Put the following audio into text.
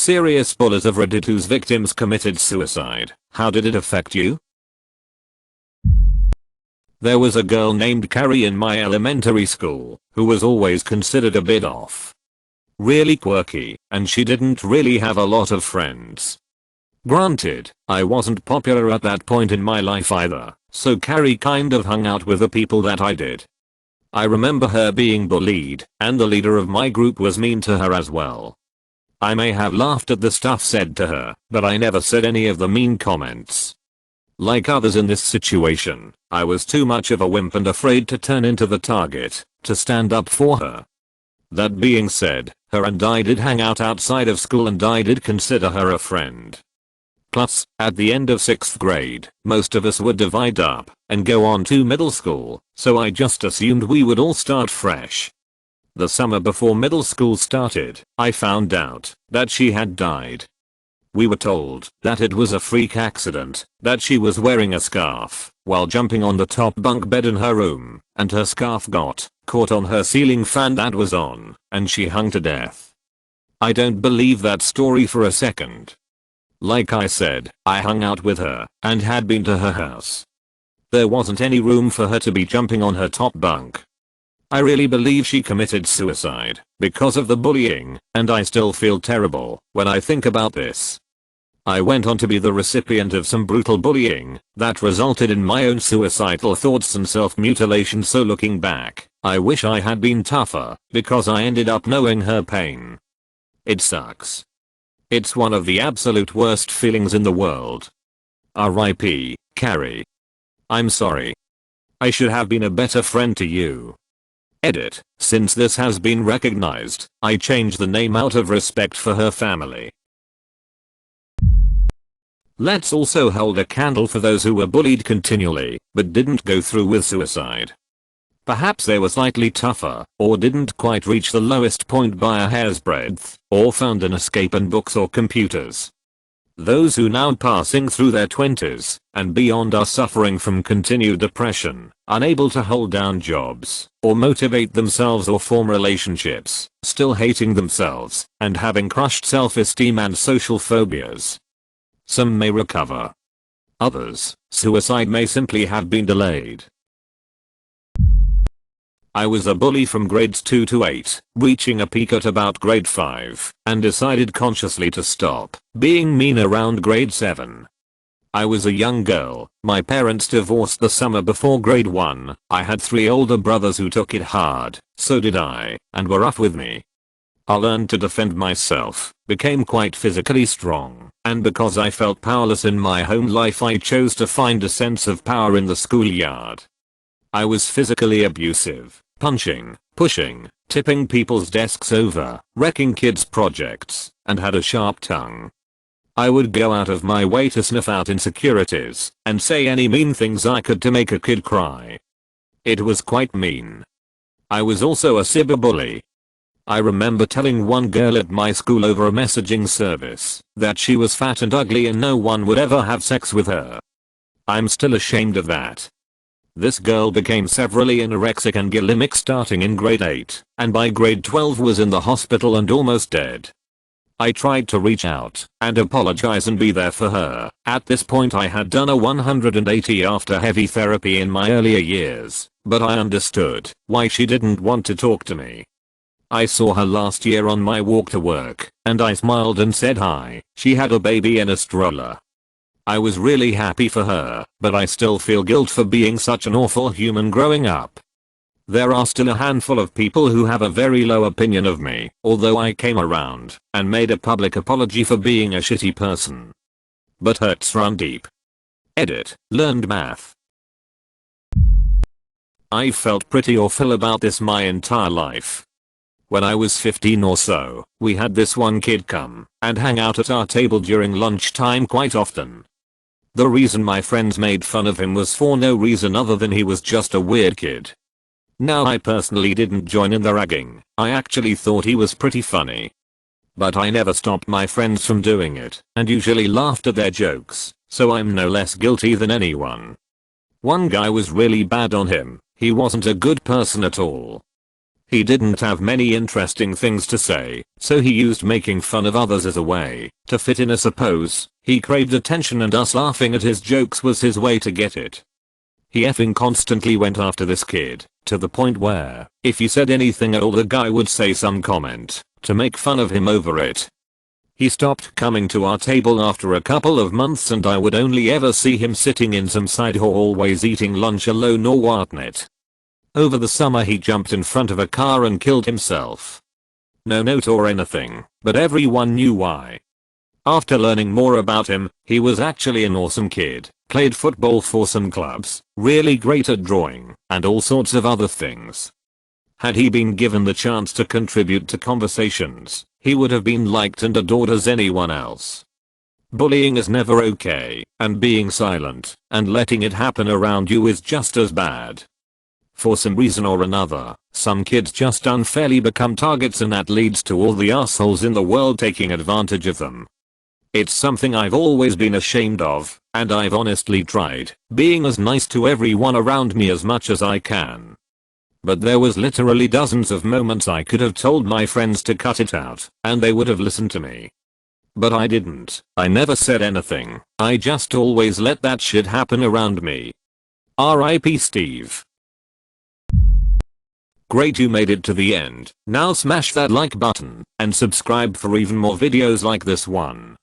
serious bullies of Reddit whose victims committed suicide. How did it affect you? There was a girl named Carrie in my elementary school who was always considered a bit off. Really quirky, and she didn't really have a lot of friends. Granted, I wasn't popular at that point in my life either, so Carrie kind of hung out with the people that I did. I remember her being bullied, and the leader of my group was mean to her as well. I may have laughed at the stuff said to her, but I never said any of the mean comments. Like others in this situation, I was too much of a wimp and afraid to turn into the target to stand up for her. That being said, her and I did hang out outside of school and I did consider her a friend. Plus, at the end of 6th grade, most of us would divide up and go on to middle school, so I just assumed we would all start fresh. The summer before middle school started, I found out that she had died. We were told that it was a freak accident, that she was wearing a scarf while jumping on the top bunk bed in her room, and her scarf got caught on her ceiling fan that was on, and she hung to death. I don't believe that story for a second. Like I said, I hung out with her and had been to her house. There wasn't any room for her to be jumping on her top bunk. I really believe she committed suicide because of the bullying, and I still feel terrible when I think about this. I went on to be the recipient of some brutal bullying that resulted in my own suicidal thoughts and self-mutilation, so looking back, I wish I had been tougher because I ended up knowing her pain. It sucks. It's one of the absolute worst feelings in the world. R.I.P. Carrie. I'm sorry. I should have been a better friend to you. Edit. Since this has been recognized, I changed the name out of respect for her family. Let's also hold a candle for those who were bullied continually, but didn't go through with suicide. Perhaps they were slightly tougher, or didn't quite reach the lowest point by a hair's breadth, or found an escape in books or computers. Those who now passing through their 20s and beyond are suffering from continued depression, unable to hold down jobs, or motivate themselves or form relationships, still hating themselves, and having crushed self-esteem and social phobias. Some may recover. Others, suicide may simply have been delayed. I was a bully from grades 2 to 8, reaching a peak at about grade 5, and decided consciously to stop being mean around grade 7. I was a young girl, my parents divorced the summer before grade 1, I had 3 older brothers who took it hard, so did I, and were rough with me. I learned to defend myself, became quite physically strong, and because I felt powerless in my home life I chose to find a sense of power in the schoolyard. I was physically abusive, punching, pushing, tipping people's desks over, wrecking kids' projects, and had a sharp tongue. I would go out of my way to sniff out insecurities and say any mean things I could to make a kid cry. It was quite mean. I was also a cyberbully. I remember telling one girl at my school over a messaging service that she was fat and ugly and no one would ever have sex with her. I'm still ashamed of that. This girl became severely anorexic and bulimic starting in grade 8, and by grade 12 was in the hospital and almost dead. I tried to reach out and apologize and be there for her. At this point I had done a 180 after heavy therapy in my earlier years, but I understood why she didn't want to talk to me. I saw her last year on my walk to work, and I smiled and said hi. She had a baby in a stroller. I was really happy for her, but I still feel guilt for being such an awful human growing up. There are still a handful of people who have a very low opinion of me, although I came around and made a public apology for being a shitty person. But hurts run deep. Edit. Learned math. I felt pretty awful about this my entire life. When I was 15 or so, we had this one kid come and hang out at our table during lunchtime quite often. The reason my friends made fun of him was for no reason other than he was just a weird kid. Now I personally didn't join in the ragging, I actually thought he was pretty funny. But I never stopped my friends from doing it, and usually laughed at their jokes, so I'm no less guilty than anyone. One guy was really bad on him, he wasn't a good person at all. He didn't have many interesting things to say, so he used making fun of others as a way to fit in, I suppose. He craved attention and us laughing at his jokes was his way to get it. He effing constantly went after this kid, to the point where, if you said anything at all, the guy would say some comment to make fun of him over it. He stopped coming to our table after a couple of months and I would only ever see him sitting in some side hallways eating lunch alone or whatnot. Over the summer he jumped in front of a car and killed himself. No note or anything, but everyone knew why. After learning more about him, he was actually an awesome kid, played football for some clubs, really great at drawing, and all sorts of other things. Had he been given the chance to contribute to conversations, he would have been liked and adored as anyone else. Bullying is never okay, and being silent and letting it happen around you is just as bad. For some reason or another, some kids just unfairly become targets and that leads to all the assholes in the world taking advantage of them. It's something I've always been ashamed of, and I've honestly tried being as nice to everyone around me as much as I can. But there was literally dozens of moments I could have told my friends to cut it out, and they would have listened to me. But I didn't. I never said anything. I just always let that shit happen around me. R.I.P. Steve. Great, you made it to the end. Now smash that like button and subscribe for even more videos like this one.